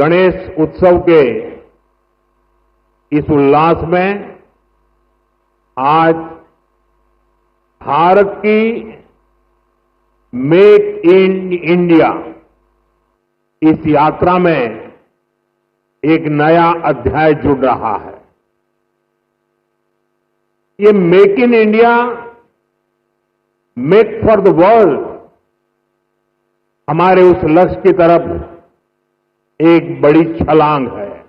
गणेश उत्सव के इस उल्लास में आज भारत की मेक इन इंडिया इस यात्रा में एक नया अध्याय जुड़ रहा है। ये make in India, make for the world हमारे उस लक्ष्य की तरफ एक बड़ी छलांग है।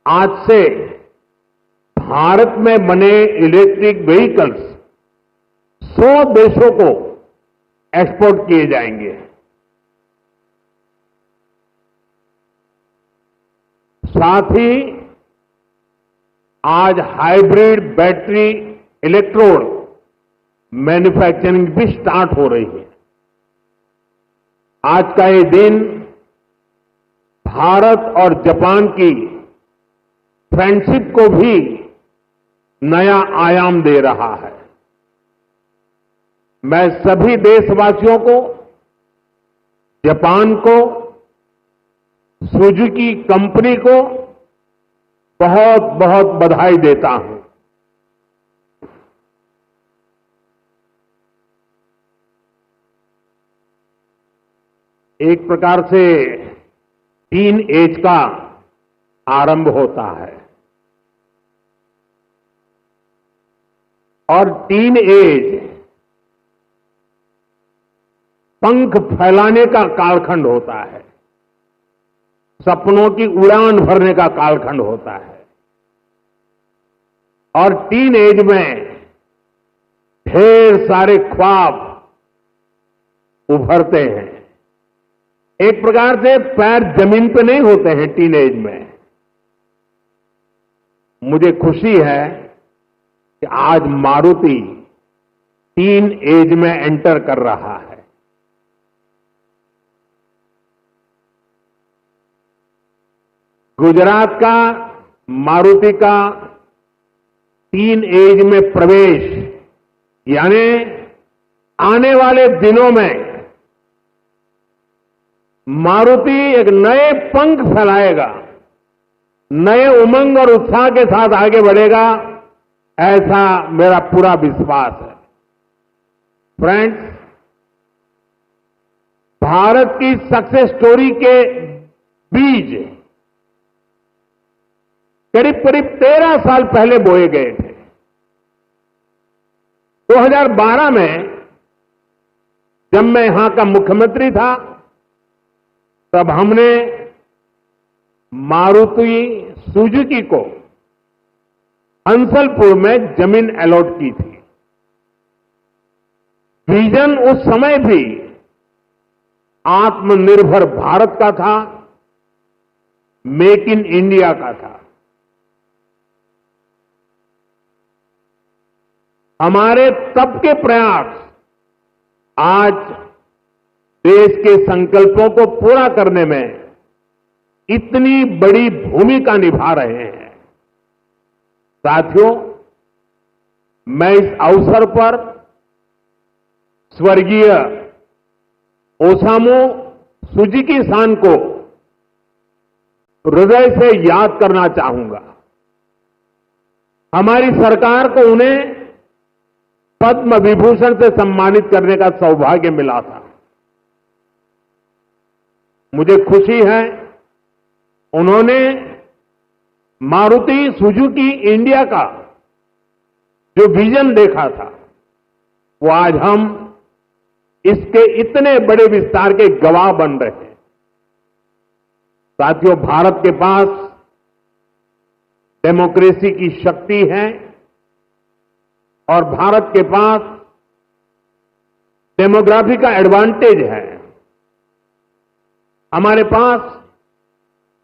आज से भारत में बने इलेक्ट्रिक व्हीकल्स 100 देशों को एक्सपोर्ट किए जाएंगे। साथ ही आज हाइब्रिड बैटरी इलेक्ट्रोड मैन्युफैक्चरिंग भी स्टार्ट हो रही है। आज का ये दिन भारत और जापान की फ्रेंडशिप को भी नया आयाम दे रहा है। मैं सभी देशवासियों को, जापान को, सुजुकी कंपनी को बहुत बहुत बधाई देता हूं। एक प्रकार से टीन एज का आरंभ होता है और टीन एज पंख फैलाने का कालखंड होता है, सपनों की उड़ान भरने का कालखंड होता है। और टीन एज में ढेर सारे ख्वाब उभरते हैं। एक प्रकार से पैर जमीन पे नहीं होते हैं टीन एज में। मुझे खुशी है कि आज मारुति टीन एज में एंटर कर रहा है। गुजरात का मारुति का टीन एज में प्रवेश यानी आने वाले दिनों में मारुति एक नए पंख फैलाएगा, नए उमंग और उत्साह के साथ आगे बढ़ेगा, ऐसा मेरा पूरा विश्वास है। फ्रेंड्स, भारत की सक्सेस स्टोरी के बीज करीब करीब 13 साल पहले बोए गए थे। 2012 में जब मैं यहां का मुख्यमंत्री था, तब हमने मारुति सुजुकी को हंसलपुर में जमीन अलॉट की थी। विजन उस समय भी आत्मनिर्भर भारत का था, मेक इन इंडिया का था। हमारे तब के प्रयास आज देश के संकल्पों को पूरा करने में इतनी बड़ी भूमिका निभा रहे हैं। साथियों, मैं इस अवसर पर स्वर्गीय ओसामू सुजुकी-सान को हृदय से याद करना चाहूंगा। हमारी सरकार को उन्हें पद्म विभूषण से सम्मानित करने का सौभाग्य मिला था। मुझे खुशी है उन्होंने मारुति सुजुकी इंडिया का जो विजन देखा था, वो आज हम इसके इतने बड़े विस्तार के गवाह बन रहे हैं। साथियों, भारत के पास डेमोक्रेसी की शक्ति है और भारत के पास डेमोग्राफी का एडवांटेज है। हमारे पास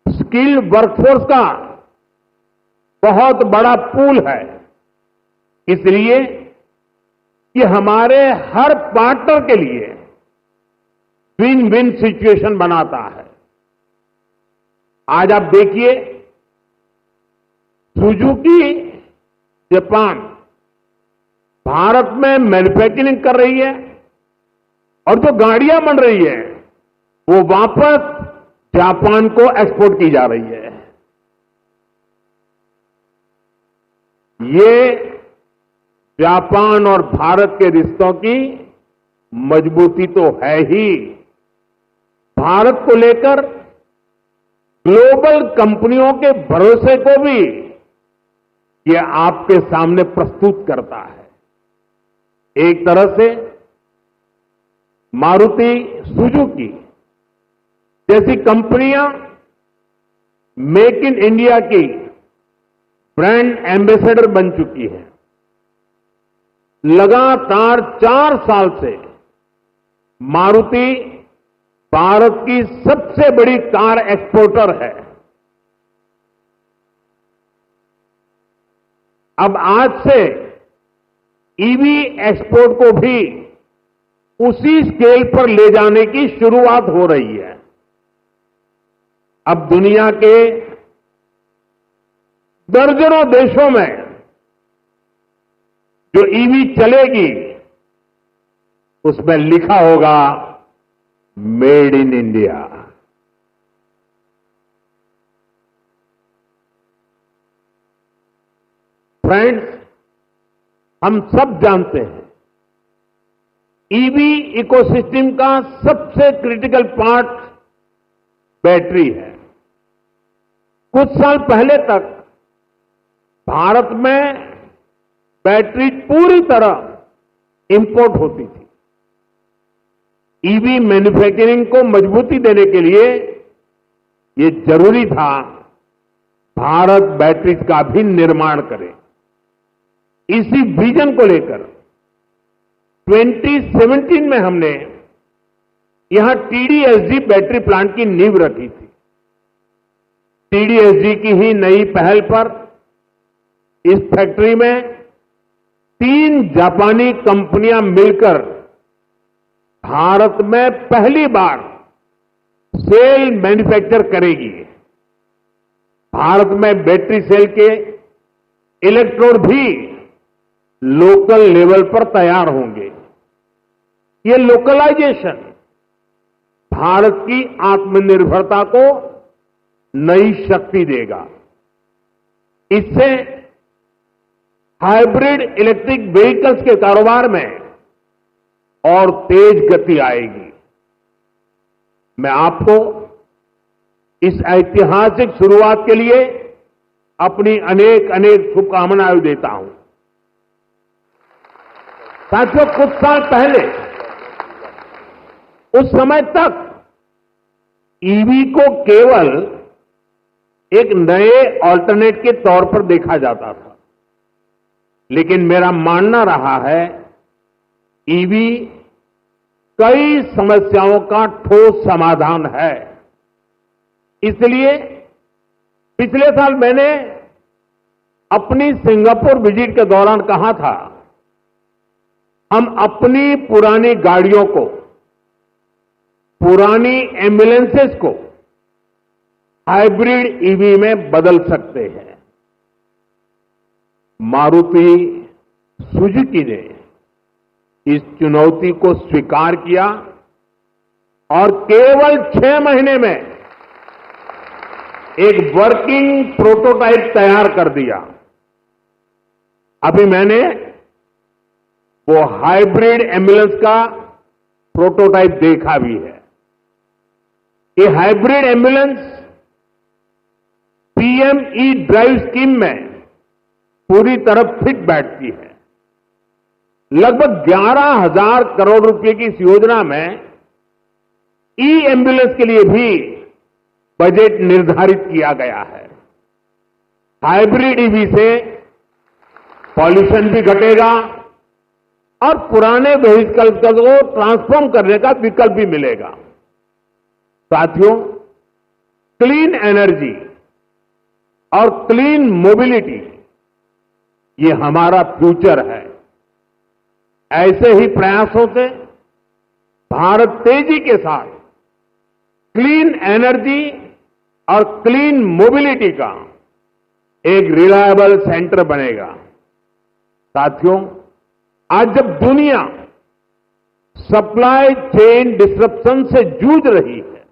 स्किल्ड वर्कफोर्स का बहुत बड़ा पूल है। इसलिए ये हमारे हर पार्टनर के लिए विन विन सिचुएशन बनाता है। आज आप देखिए, सुजुकी जापान भारत में मैन्युफैक्चरिंग कर रही है और जो गाड़ियां बन रही है वो वापस जापान को एक्सपोर्ट की जा रही है। ये जापान और भारत के रिश्तों की मजबूती तो है ही, भारत को लेकर ग्लोबल कंपनियों के भरोसे को भी ये आपके सामने प्रस्तुत करता है। एक तरह से मारुति सुजुकी जैसी कंपनियां मेक इन इंडिया की ब्रांड एम्बेसडर बन चुकी हैं। लगातार 4 साल से मारुति भारत की सबसे बड़ी कार एक्सपोर्टर है। अब आज से ईवी एक्सपोर्ट को भी उसी स्केल पर ले जाने की शुरुआत हो रही है। अब दुनिया के दर्जनों देशों में जो ईवी चलेगी उसमें लिखा होगा मेड इन इंडिया। फ्रेंड्स, हम सब जानते हैं ईवी इकोसिस्टम का सबसे क्रिटिकल पार्ट बैटरी है। कुछ साल पहले तक भारत में बैटरी पूरी तरह इंपोर्ट होती थी। ईवी मैन्युफैक्चरिंग को मजबूती देने के लिए ये जरूरी था भारत बैटरीज का भी निर्माण करे। इसी विजन को लेकर 2017 में हमने यहां टीडीएसजी बैटरी प्लांट की नींव रखी थी। टीडीएसजी की ही नई पहल पर इस फैक्ट्री में 3 जापानी कंपनियां मिलकर भारत में पहली बार सेल मैन्युफैक्चर करेगी। भारत में बैटरी सेल के इलेक्ट्रोड भी लोकल लेवल पर तैयार होंगे। ये लोकलाइजेशन भारत की आत्मनिर्भरता को नई शक्ति देगा। इससे हाइब्रिड इलेक्ट्रिक व्हीकल्स के कारोबार में और तेज गति आएगी। मैं आपको इस ऐतिहासिक शुरुआत के लिए अपनी अनेक अनेक शुभकामनाएं देता हूं। साथियों, कुछ साल पहले उस समय तक ईवी को केवल एक नए ऑल्टरनेट के तौर पर देखा जाता था, लेकिन मेरा मानना रहा है ईवी कई समस्याओं का ठोस समाधान है। इसलिए पिछले साल मैंने अपनी सिंगापुर विजिट के दौरान कहा था, हम अपनी पुरानी गाड़ियों को, पुरानी एम्बुलेंसेस को हाइब्रिड ईवी में बदल सकते हैं। मारुति सुजुकी ने इस चुनौती को स्वीकार किया और केवल 6 महीने में एक वर्किंग प्रोटोटाइप तैयार कर दिया। अभी मैंने वो हाइब्रिड एम्बुलेंस का प्रोटोटाइप देखा भी है। ये hybrid ambulance PM E drive scheme में पूरी तरह फिट बैठती है। लगभग 11,000 करोड़ रुपए की इस योजना में ई एम्बुलेंस के लिए भी बजट निर्धारित किया गया है। हाइब्रिड ईवी से पॉल्यूशन भी घटेगा और पुराने व्हीकल्स को ट्रांसफॉर्म करने का विकल्प भी मिलेगा। साथियों, क्लीन एनर्जी और क्लीन मोबिलिटी ये हमारा फ्यूचर है। ऐसे ही प्रयासों से भारत तेजी के साथ क्लीन एनर्जी और क्लीन मोबिलिटी का एक रिलायबल सेंटर बनेगा। साथियों, आज जब दुनिया सप्लाई चेन डिसरप्शन से जूझ रही है,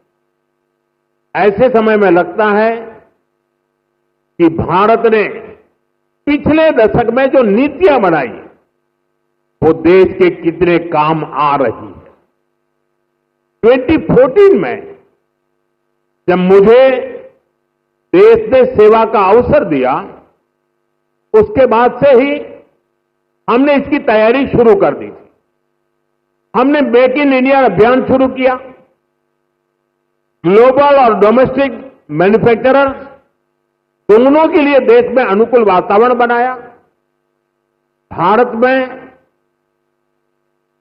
ऐसे समय में लगता है कि भारत ने पिछले दशक में जो नीतियां बनाई वो देश के कितने काम आ रही है। 2014 में जब मुझे देश ने सेवा का अवसर दिया, उसके बाद से ही हमने इसकी तैयारी शुरू कर दी थी। हमने मेक इन इंडिया अभियान शुरू किया। ग्लोबल और डोमेस्टिक मैन्युफैक्चरर्स दोनों के लिए देश में अनुकूल वातावरण बनाया। भारत में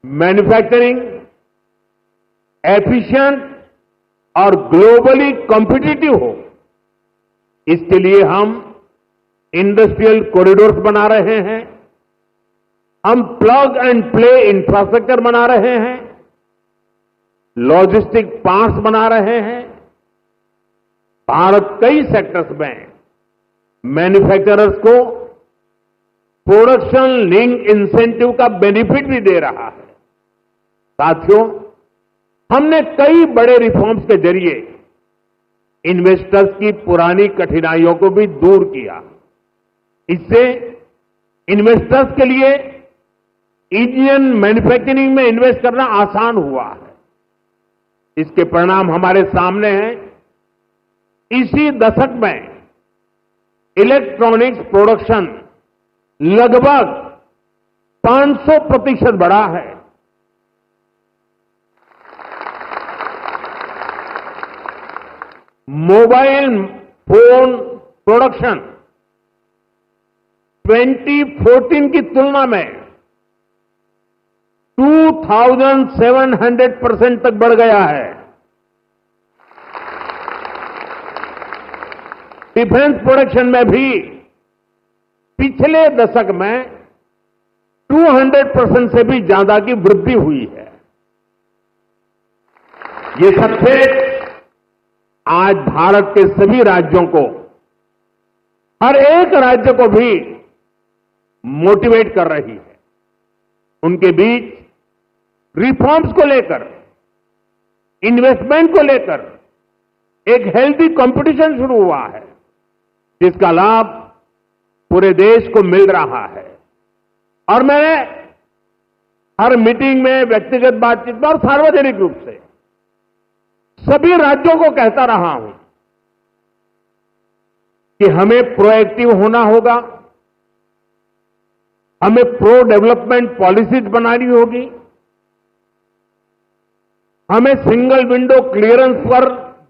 मैन्युफैक्चरिंग एफिशिएंट और ग्लोबली कॉम्पिटिटिव हो, इसके लिए हम इंडस्ट्रियल कॉरिडोर्स बना रहे हैं, हम प्लग एंड प्ले इंफ्रास्ट्रक्चर बना रहे हैं, लॉजिस्टिक पार्क्स बना रहे हैं। भारत कई सेक्टर्स में मैन्युफैक्चरर्स को प्रोडक्शन लिंक इंसेंटिव का बेनिफिट भी दे रहा है। साथियों, हमने कई बड़े रिफॉर्म्स के जरिए इन्वेस्टर्स की पुरानी कठिनाइयों को भी दूर किया। इससे इन्वेस्टर्स के लिए इंडियन मैन्युफैक्चरिंग में इन्वेस्ट करना आसान हुआ है। इसके परिणाम हमारे सामने हैं। इसी दशक में इलेक्ट्रॉनिक्स प्रोडक्शन लगभग 500% बढ़ा है। मोबाइल फोन प्रोडक्शन 2014 की तुलना में 2700% तक बढ़ गया है। डिफेंस प्रोडक्शन में भी पिछले दशक में 200% से भी ज्यादा की वृद्धि हुई है। ये सबसे आज भारत के सभी राज्यों को, हर एक राज्य को भी मोटिवेट कर रही है। उनके बीच रिफॉर्म्स को लेकर, इन्वेस्टमेंट को लेकर एक हेल्दी कंपटीशन शुरू हुआ है, जिसका लाभ पूरे देश को मिल रहा है। और मैंने हर मीटिंग में, व्यक्तिगत बातचीत में और सार्वजनिक रूप से सभी राज्यों को कहता रहा हूं कि हमें प्रोएक्टिव होना होगा, हमें प्रो डेवलपमेंट पॉलिसीज बनानी होगी, हमें सिंगल विंडो क्लियरेंस पर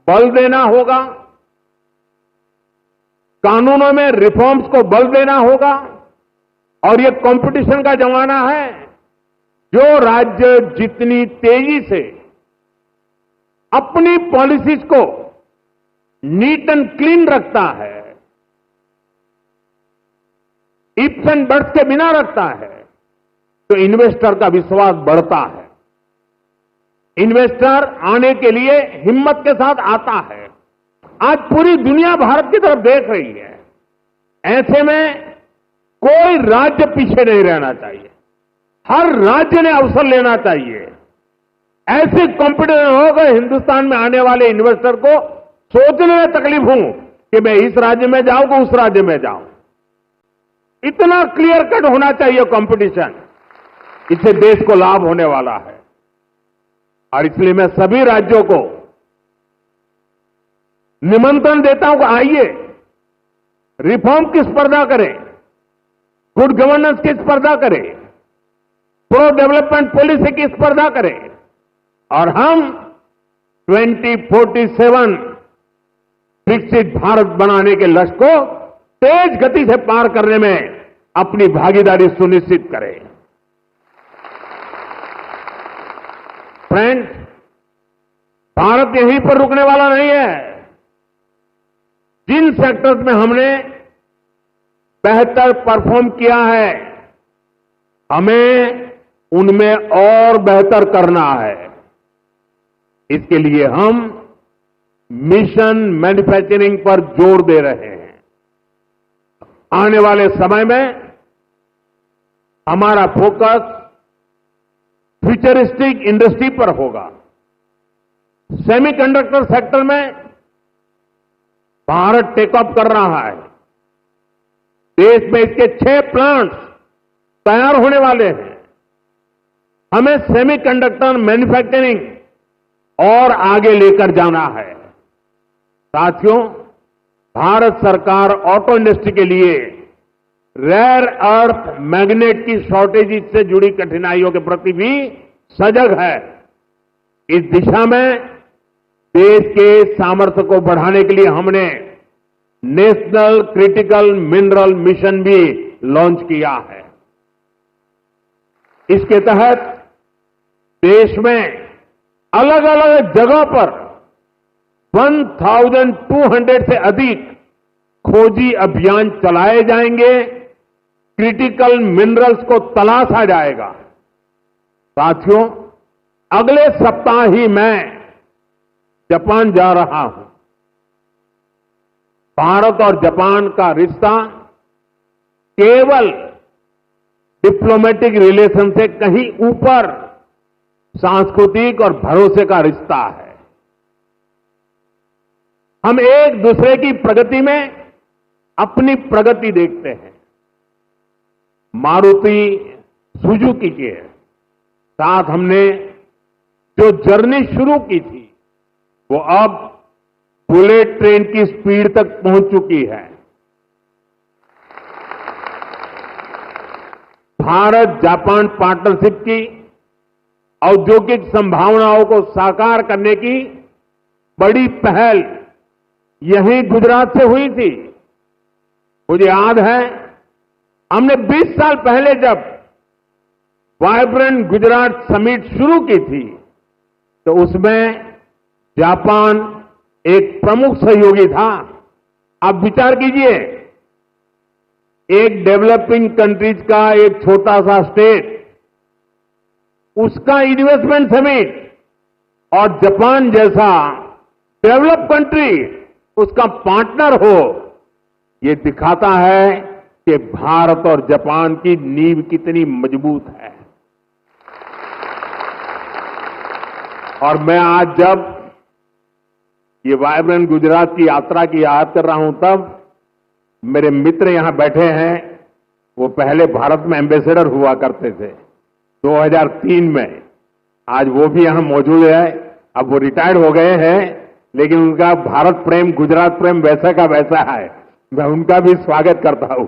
बल देना होगा, कानूनों में रिफॉर्म्स को बल देना होगा। और ये कंपटीशन का जमाना है। जो राज्य जितनी तेजी से अपनी पॉलिसीज को नीट एंड क्लीन रखता है, इफ्स एंड बट्स के बिना रखता है, तो इन्वेस्टर का विश्वास बढ़ता है। इन्वेस्टर आने के लिए हिम्मत के साथ आता है। आज पूरी दुनिया भारत की तरफ देख रही है। ऐसे में कोई राज्य पीछे नहीं रहना चाहिए। हर राज्य ने अवसर लेना चाहिए। ऐसे कॉम्पिटिशन होगा, हिंदुस्तान में आने वाले इन्वेस्टर को सोचने में तकलीफ हूं कि मैं इस राज्य में जाऊं कि उस राज्य में जाऊं। इतना क्लियर कट होना चाहिए कंपटीशन। इससे देश को लाभ होने वाला है। और इसलिए मैं सभी राज्यों को निमंत्रण देता हूं कि आइए, रिफॉर्म की स्पर्धा करें, गुड गवर्नेंस की स्पर्धा करें, प्रो डेवलपमेंट पॉलिसी की स्पर्धा करें और हम 2047 विकसित भारत बनाने के लक्ष्य को तेज गति से पार करने में अपनी भागीदारी सुनिश्चित करें। फ्रेंड्स, भारत यहीं पर रुकने वाला नहीं है। जिन सेक्टर्स में हमने बेहतर परफॉर्म किया है, हमें उनमें और बेहतर करना है। इसके लिए हम मिशन मैन्युफैक्चरिंग पर जोर दे रहे हैं। आने वाले समय में हमारा फोकस फ्यूचरिस्टिक इंडस्ट्री पर होगा। सेमीकंडक्टर सेक्टर में भारत टेक ऑफ कर रहा है। देश में इसके 6 प्लांट्स तैयार होने वाले हैं। हमें सेमीकंडक्टर मैन्युफैक्चरिंग और आगे लेकर जाना है। साथियों, भारत सरकार ऑटो इंडस्ट्री के लिए रेयर अर्थ मैग्नेट की शॉर्टेज से जुड़ी कठिनाइयों के प्रति भी सजग है। इस दिशा में देश के सामर्थ्य को बढ़ाने के लिए हमने नेशनल क्रिटिकल मिनरल मिशन भी लॉन्च किया है। इसके तहत देश में अलग अलग जगहों पर 1200 से अधिक खोजी अभियान चलाए जाएंगे। क्रिटिकल मिनरल्स को तलाशा जाएगा। साथियों, अगले सप्ताह ही मैं जापान जा रहा हूं। भारत और जापान का रिश्ता केवल डिप्लोमेटिक रिलेशन से कहीं ऊपर सांस्कृतिक और भरोसे का रिश्ता है। हम एक दूसरे की प्रगति में अपनी प्रगति देखते हैं। मारुति सुजुकी के साथ हमने जो जर्नी शुरू की थी, वो अब बुलेट ट्रेन की स्पीड तक पहुंच चुकी है। भारत जापान पार्टनरशिप की औद्योगिक संभावनाओं को साकार करने की बड़ी पहल यहीं गुजरात से हुई थी। मुझे याद है, हमने 20 साल पहले जब वाइब्रेंट गुजरात समिट शुरू की थी, तो उसमें जापान एक प्रमुख सहयोगी था। आप विचार कीजिए, एक डेवलपिंग कंट्रीज का एक छोटा सा स्टेट, उसका इन्वेस्टमेंट समिट, और जापान जैसा डेवलप कंट्री उसका पार्टनर हो, ये दिखाता है कि भारत और जापान की नींव कितनी मजबूत है। और मैं आज जब ये वाइब्रेंट गुजरात की यात्रा की याद कर रहा हूं, तब मेरे मित्र यहां बैठे हैं। वो पहले भारत में एम्बेसडर हुआ करते थे 2003 में। आज वो भी यहां मौजूद है। अब वो रिटायर्ड हो गए हैं, लेकिन उनका भारत प्रेम, गुजरात प्रेम वैसा का वैसा है। मैं उनका भी स्वागत करता हूं।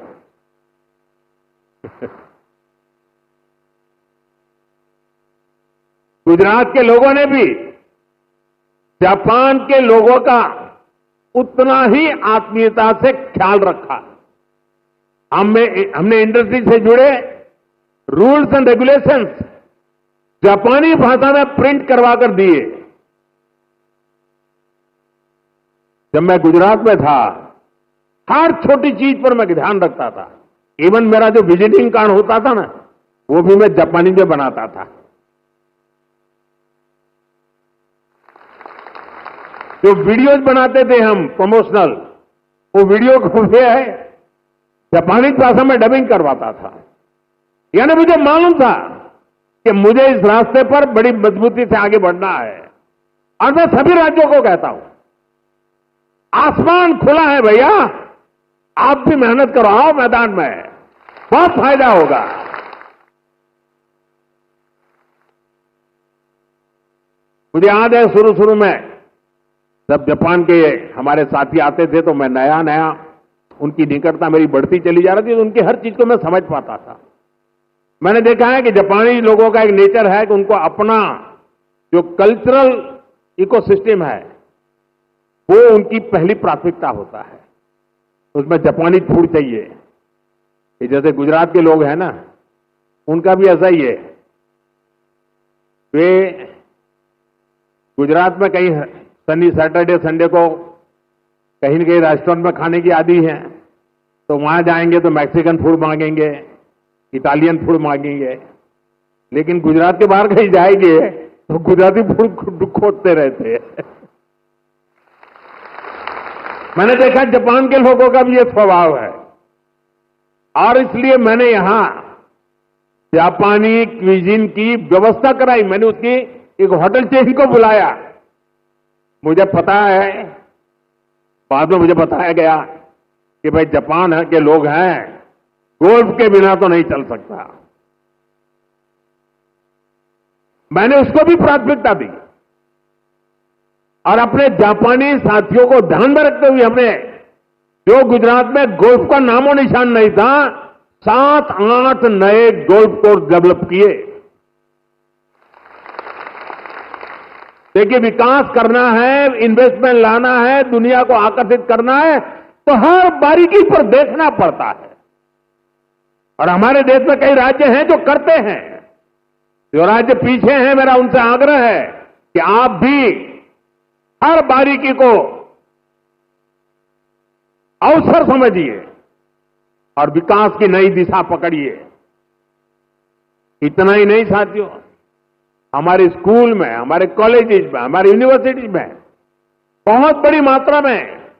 गुजरात के लोगों ने भी जापान के लोगों का उतना ही आत्मीयता से ख्याल रखा। हमने इंडस्ट्री से जुड़े रूल्स एंड रेगुलेशंस जापानी भाषा में प्रिंट करवा कर दिए। जब मैं गुजरात में था, हर छोटी चीज पर मैं ध्यान रखता था। इवन मेरा जो विजिटिंग कार्ड होता था ना, वो भी मैं जापानी में बनाता था। जो वीडियोज बनाते थे हम प्रमोशनल, वो वीडियो को भी है जापानी भाषा में डबिंग करवाता था। यानी मुझे मालूम था कि मुझे इस रास्ते पर बड़ी मजबूती से आगे बढ़ना है। और मैं सभी राज्यों को कहता हूं, आसमान खुला है भैया, आप भी मेहनत करो, आओ मैदान में, बहुत फायदा होगा। मुझे याद है शुरू में जब जापान के हमारे साथी आते थे, तो मैं नया उनकी निकटता मेरी बढ़ती चली जा रही थी, तो उनकी हर चीज को मैं समझ पाता था। मैंने देखा है कि जापानी लोगों का एक नेचर है कि उनको अपना जो कल्चरल इकोसिस्टम है, वो उनकी पहली प्राथमिकता होता है। उसमें जापानी फूड चाहिए। जैसे गुजरात के लोग हैं ना, उनका भी ऐसा ही है। वे गुजरात में कहीं सैटरडे संडे को कहीं न कहीं रेस्टोरेंट में खाने की आदी हैं, तो वहां जाएंगे तो मैक्सिकन फूड मांगेंगे, इटालियन फूड मांगेंगे। लेकिन गुजरात के बाहर कहीं जाएंगे तो गुजराती फूड खोजते रहते हैं। मैंने देखा जापान के लोगों का भी ये स्वभाव है, और इसलिए मैंने यहां जापानी क्विजीन की व्यवस्था कराई। मैंने उसकी एक होटल चेन को बुलाया। मुझे पता है बाद में मुझे बताया गया कि भाई जापान के लोग हैं, गोल्फ के बिना तो नहीं चल सकता। मैंने उसको भी प्राथमिकता दी और अपने जापानी साथियों को ध्यान में रखते हुए हमने, जो गुजरात में गोल्फ का नामो निशान नहीं था, 7-8 नए गोल्फ कोर्स डेवलप किए। देखिए, विकास करना है, इन्वेस्टमेंट लाना है, दुनिया को आकर्षित करना है, तो हर बारीकी पर देखना पड़ता है। और हमारे देश में कई राज्य हैं जो करते हैं। जो राज्य पीछे हैं, मेरा उनसे आग्रह है कि आप भी हर बारीकी को अवसर समझिए और विकास की नई दिशा पकड़िए। इतना ही नहीं साथियों, हमारे स्कूल में, हमारे कॉलेजेस में, हमारी यूनिवर्सिटी में बहुत बड़ी मात्रा में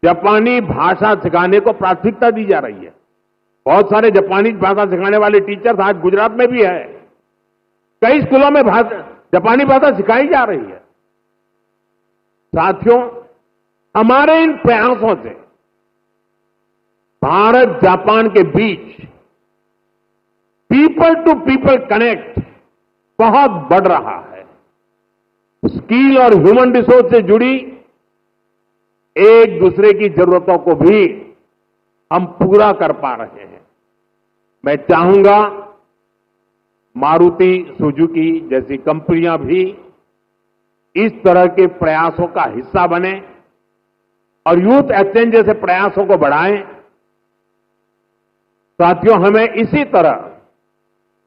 जापानी भाषा सिखाने को प्राथमिकता दी जा रही है। बहुत सारे जापानी भाषा सिखाने वाले टीचर्स आज गुजरात में भी है। कई स्कूलों में जापानी भाषा सिखाई जा रही है। साथियों, हमारे इन प्रयासों से भारत जापान के बीच पीपल टू पीपल कनेक्ट बहुत बढ़ रहा है। स्किल और ह्यूमन रिसोर्स से जुड़ी एक दूसरे की जरूरतों को भी हम पूरा कर पा रहे हैं। मैं चाहूंगा मारुति सुजुकी जैसी कंपनियां भी इस तरह के प्रयासों का हिस्सा बने और यूथ एक्सचेंज जैसे प्रयासों को बढ़ाएं। साथियों, हमें इसी तरह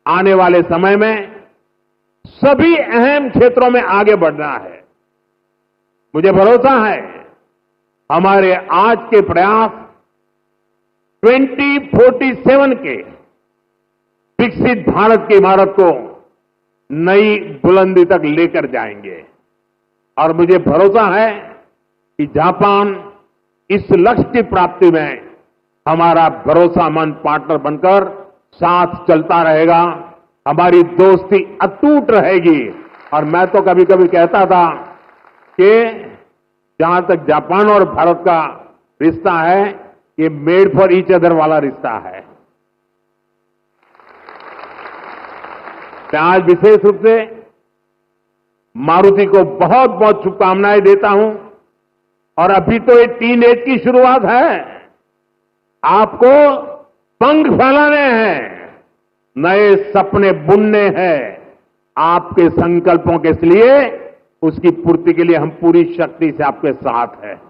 आने वाले समय में सभी अहम क्षेत्रों में आगे बढ़ना है। मुझे भरोसा है हमारे आज के प्रयास 2047 के विकसित भारत की इमारत को नई बुलंदी तक लेकर जाएंगे। और मुझे भरोसा है कि जापान इस लक्ष्य की प्राप्ति में हमारा भरोसामंद पार्टनर बनकर साथ चलता रहेगा। हमारी दोस्ती अटूट रहेगी। और मैं तो कभी कभी कहता था कि जहां तक जापान और भारत का रिश्ता है, ये मेड फॉर ईच अदर वाला रिश्ता है। मैं आज विशेष रूप से मारुति को बहुत बहुत शुभकामनाएं देता हूं। और अभी तो ये टीन एज की शुरुआत है। आपको पंख फैलाने हैं, नए सपने बुनने हैं। आपके संकल्पों के लिए, उसकी पूर्ति के लिए हम पूरी शक्ति से आपके साथ हैं।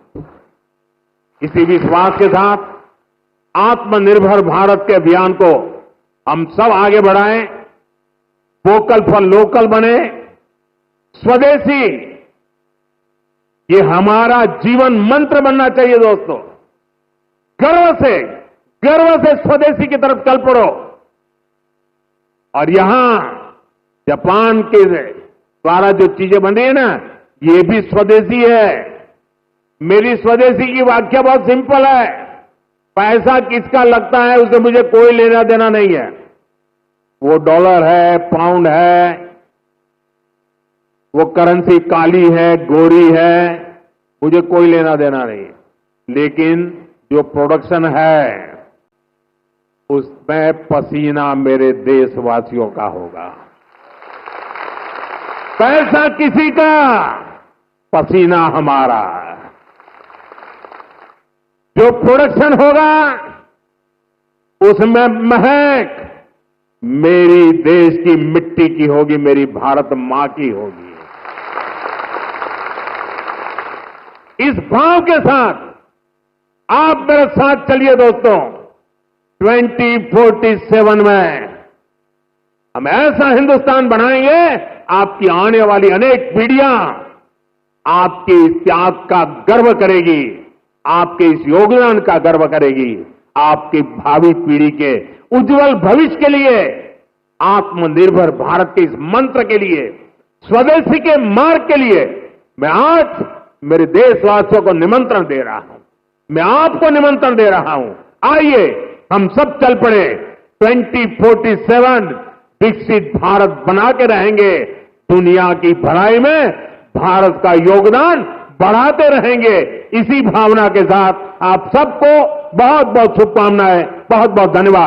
इसी विश्वास के साथ आत्मनिर्भर भारत के अभियान को हम सब आगे बढ़ाएं, वोकल फॉर लोकल बने, स्वदेशी ये हमारा जीवन मंत्र बनना चाहिए। दोस्तों, गर्व से स्वदेशी की तरफ चल पड़ो। और यहां जापान के द्वारा जो चीजें बन रही है ना, ये भी स्वदेशी है। मेरी स्वदेशी की व्याख्या बहुत सिंपल है। पैसा किसका लगता है उससे मुझे कोई लेना देना नहीं है। वो डॉलर है, पाउंड है, वो करेंसी काली है, गोरी है, मुझे कोई लेना देना नहीं। लेकिन जो प्रोडक्शन है उसमें पसीना मेरे देशवासियों का होगा। पैसा किसी का, पसीना हमारा। जो प्रोडक्शन होगा उसमें महक मेरी देश की मिट्टी की होगी, मेरी भारत मां की होगी। इस भाव के साथ आप मेरे साथ चलिए दोस्तों। 2047 में हम ऐसा हिंदुस्तान बनाएंगे, आपकी आने वाली अनेक पीढ़ियां आपके इस त्याग का गर्व करेगी, आपके इस योगदान का गर्व करेगी। आपकी भावी पीढ़ी के उज्जवल भविष्य के लिए, आत्मनिर्भर भारत के इस मंत्र के लिए, स्वदेशी के मार्ग के लिए मैं आज मेरे देशवासियों को निमंत्रण दे रहा हूं। मैं आपको निमंत्रण दे रहा हूं। आइए हम सब चल पड़े। 2047 विकसित भारत बना के रहेंगे। दुनिया की भलाई में भारत का योगदान बढ़ाते रहेंगे। इसी भावना के साथ आप सबको बहुत बहुत शुभकामनाएं, बहुत बहुत धन्यवाद।